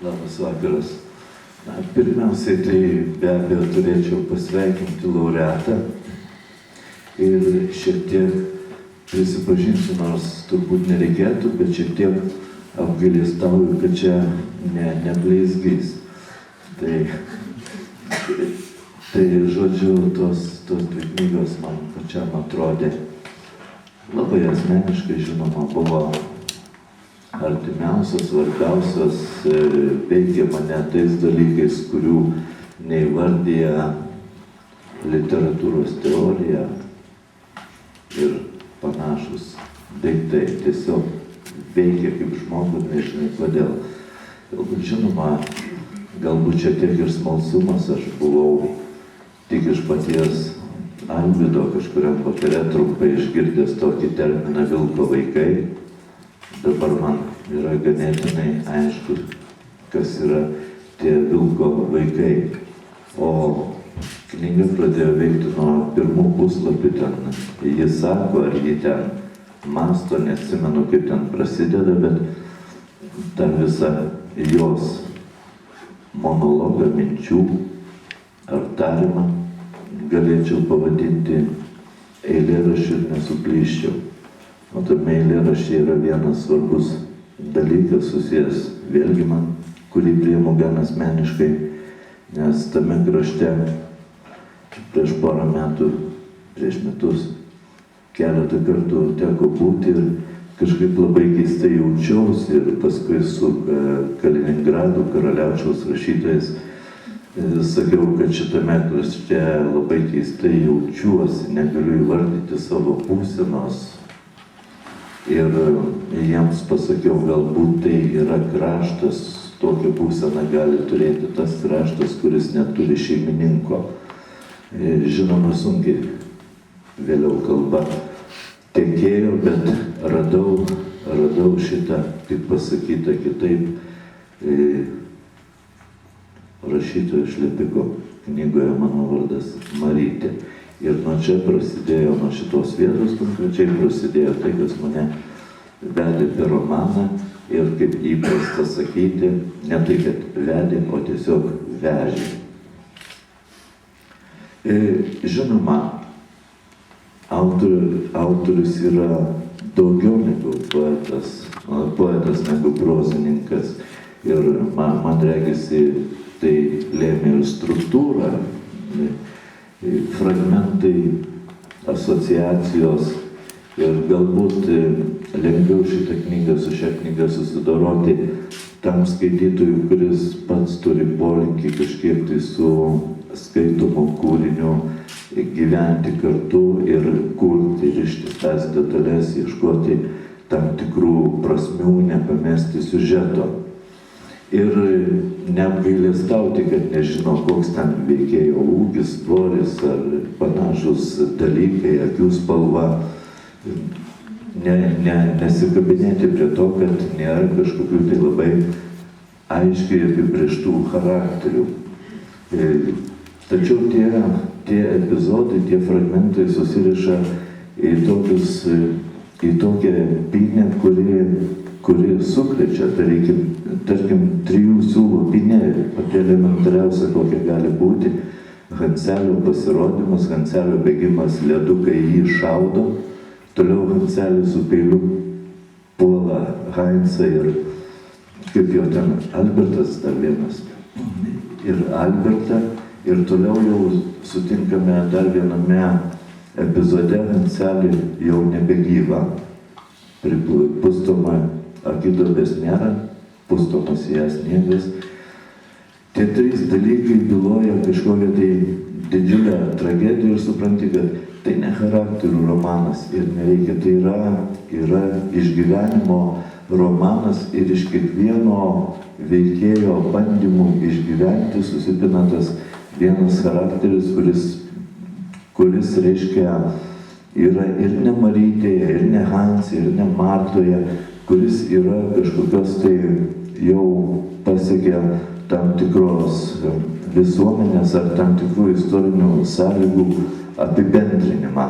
Labas vakaras. Pirmiausiai, tai be abejo turėčiau pasveikinti laureatą ir šiek tiek prisipažinsiu, nors turbūt nereikėtų, bet šiek tiek apgailestauju, kad čia nebleizgys. Tai žodžiu, tos dvi knygos man pačiam atrodė labai asmeniškai, žinoma, buvo artimiausios, svarbiausios, veikė mane tais dalykais, kurių neįvardyja literatūros teorija ir panašus daiktai. Tiesiog veikia kaip žmogų, nežinai kodėl. Galbūt žinoma, galbūt čia tiek ir smalsumas, aš buvau tik iš paties Alvydo kažkuriam vakare trumpai išgirdęs tokį terminą vilko vaikai. Dabar man yra ganėtinai aišku, kas yra tie vilko vaikai. O knyga pradėjo veikti nuo pirmų puslapių ten. Jis sako, ar jį ten mąsto, neatsimenu, kaip ten prasideda, bet tą visą jos monologą, minčių ar tarimą galėčiau pavadinti eilėraščiu ir nesuplyščiau. O tame eilėraščiai yra vienas svarbus dalykas susijęs vėlgi man, kurį priimu gan asmeniškai, nes tame krašte prieš porą metų, prieš metus, keletą kartų teko būti ir kažkaip labai keistai jaučiausi ir paskui su Kaliningrado karaliaučiaus rašytojais sakiau, kad šitame krašte labai keistai jaučiuosi, negaliu įvardyti savo būsenos. Ir jiems pasakiau, galbūt tai yra kraštas, tokią būseną gali turėti tas kraštas, kuris neturi šeimininko. Žinoma, sunkiai vėliau kalba tekėjo, bet radau šitą, kaip pasakyta kitaip, rašytojo Šlepiko knygoje Mano vardas Marytė. Ir nuo čia prasidėjo, nuo šitos vietos konkrečiai prasidėjo tai, kas mane vedė per romaną ir kaip įprasta sakyti, ne tai, kad vedė, o tiesiog vežė. Žinoma, autorius yra daugiau negu poetas negu prozininkas. Ir man regisi, tai lėmė ir struktūrą, fragmentai, asociacijos ir galbūt lengviau šitą knygą su šią knygą susidoroti tam skaitytojui, kuris pats turi polinkį kažkiek tai su skaitomu kūriniu gyventi kartu ir kurti, rišti tas detalės, ieškoti tam tikrų prasmių, nepamesti siužeto. Ir neapgailestauti, kad nežinau, koks ten veikėjo ūgis, svoris ar panašus dalykai, akių spalva. Nesikabinėti prie to, kad nėra kažkokių tai labai aiškiai apibrėžtų charakterių. Tačiau tie epizodai, tie fragmentai susiriša į tokią pynę, kuri sukrečia, tarkim, 3 siūlų pynė, pati elementariausia, kokia gali būti, Hanselio pasirodymas, Hanselio bėgimas ledu, kai jį šaudo, toliau Hanselis su peiliu puola Heinzą ir kaip jo ten Albertas dar vienas, ir Albertą, ir toliau jau sutinkame dar viename epizode Hanselį jau nebegyva, pustoma akidobės nėra, pustomas į ją sniegas. Tie 3 dalykai byloja kažkokią tai didžiulę tragediją ir supranti, kad tai ne charakterių romanas ir nereikia, tai yra išgyvenimo romanas ir iš kiekvieno veikėjo bandymų išgyventi susipina tas vienas charakteris, kuris reiškia yra ir ne Marytėje, ir ne Hanse, ir ne Martoje, kuris yra kažkokios tai jau pasiekia tam tikros visuomenės ar tam tikrų istorinių sąlygų apibendrinimą.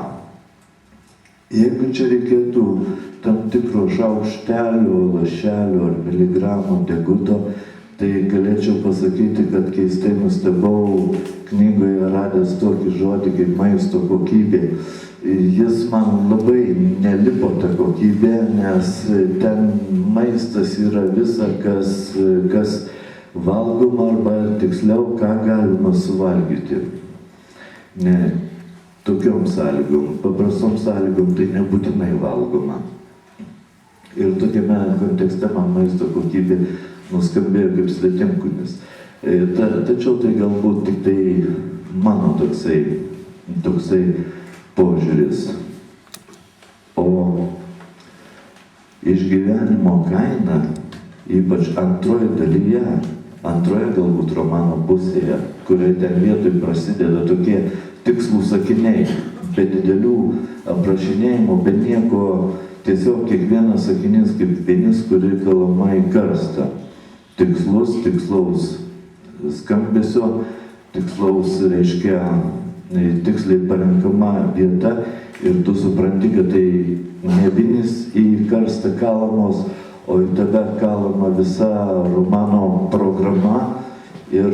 Jeigu čia reikėtų tam tikro šaukštelio, lašelio ar miligramų deguto, tai galėčiau pasakyti, kad keistai nustebau knygoje radęs tokį žodį kaip maisto kokybė. Jis man labai nelipo ta kokybė, nes ten maistas yra visa, kas valgoma arba tiksliau, ką galima suvalgyti. Ne tokiom sąlygom, paprastom sąlygom tai nebūtinai valgoma. Ir tokiame kontekste man maisto kokybė nuskambėjo kaip svetimkūnis. Tačiau tai galbūt tik tai mano toksai požiūris. O išgyvenimo kaina, ypač antroje dalyje, antroje galbūt romano pusėje, kurioje ten vietoj prasideda tokie tikslų sakiniai, be didelių aprašinėjimų, be nieko, tiesiog kiekvienas sakinys kaip vinis, kuri kalama į karstą. Tikslus, tikslaus skambesio, tikslaus reiškia tiksliai parenkama vieta ir tu supranti, kad tai ne vinis į karstą kalamos, o į tave kalama visa romano programa ir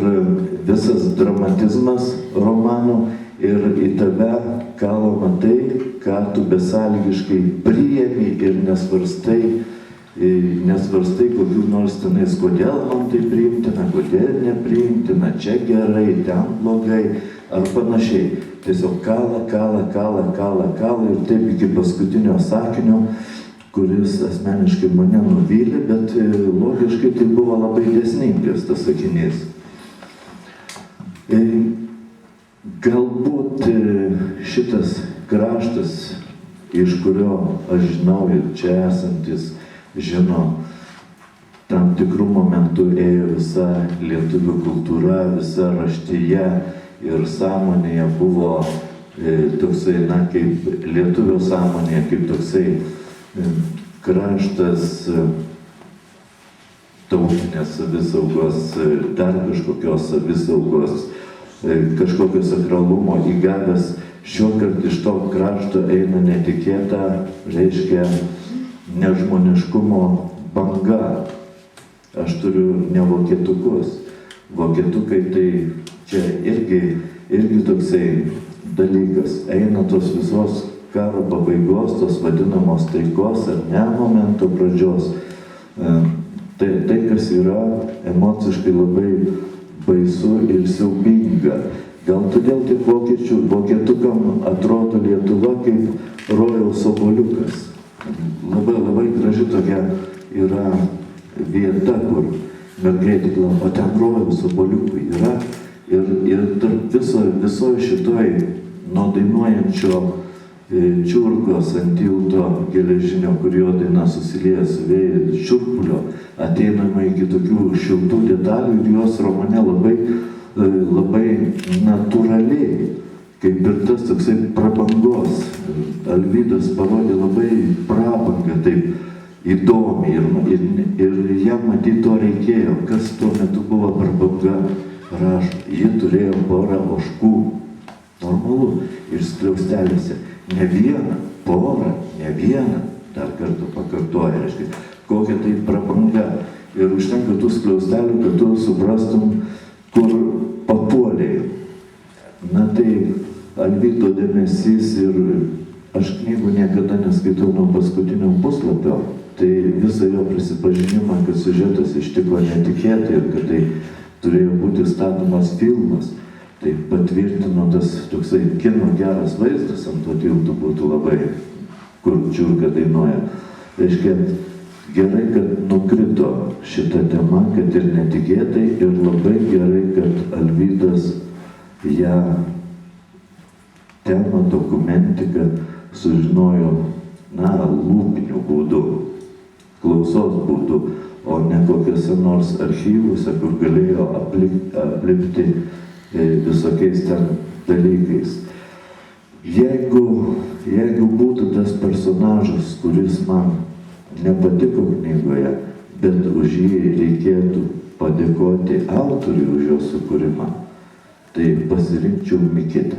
visas dramatizmas romano ir į tave kalama tai, ką tu besąlygiškai priėmi ir nesvarstai kokių nors tenais, kodėl man tai priimtina, kodėl nepriimtina, čia gerai, ten blogai ar panašiai. Tiesiog kala ir taip iki paskutinio sakinio, kuris asmeniškai mane nuvylė, bet logiškai tai buvo labai dėsningas tas sakinys. Galbūt šitas kraštas, iš kurio aš žinau ir čia esantis žino, tam tikrų momentų ėjo visa lietuvių kultūra, visa raštyje ir sąmonėje buvo toksai, kaip lietuvio sąmonėje, kaip toksai kraštas tautinės savisaugos, dar kažkokios savisaugos, kažkokio sakralumo įgavęs. Šiuokart iš to krašto eina netikėta, reiškia nežmoniškumo banga. Aš turiu ne vokietukus. Vokietukai tai čia irgi toksai dalykas. Eina tos visos karo pabaigos, tos vadinamos taikos ar ne momento pradžios. Tai kas yra emociškai labai baisu ir siaubinga. Gal todėl tik vokietukam atrodo Lietuva kaip rojaus obuoliukas. Labai graži tokia yra vieta, kur mergaitė klausia, o ten rojaus obuoliukų yra. Ir tarp viso šitoj nuo dainuojančio čiurkos ant tilto geležinio, kur jo daina susilieja su vėju, šiurpulio, ateinama iki tokių šiltų detalių ir jos romane labai natūraliai, kaip ir tas toksai prabangos. Alvydas parodė labai prabangą, taip įdomiai ir jam matyt to reikėjo. Kas tuo metu buvo prabanga, rašo, ji turėjo porą ožkų, normalu, ir skliaustelėse. Ne vieną, porą, ne vieną, dar kartą pakartoja, reiškia, kokia tai prabanga. Ir užtenka tų skliaustelių, kad tu suprastum, kur papuoliai. Na tai Alvydo dėmesys ir aš knygų niekada neskaitau nuo paskutinio puslapio. Tai visą jo prisipažinimą, kad siužetas ištiko netikėtai ir kad tai turėjo būti statomas filmas. Tai patvirtino tas toksai kino geras vaizdas ant to tiltų būtų labai, kur čiurka dainuoja. Reiškia, gerai, kad nukrito šita tema, kad ir netikėtai, ir labai gerai, kad Alvydas ją temą, dokumentiką sužinojo, lūpiniu būdu, klausos būdu, o ne kokiuose nors archyvuose, kur galėjo aplipti visokiais ten dalykais. Jeigu būtų tas personažas, kuris man nepatiko knygoje, bet už jį reikėtų padėkoti autoriui už jo sukūrimą, tai pasirinkčiau Mikitą.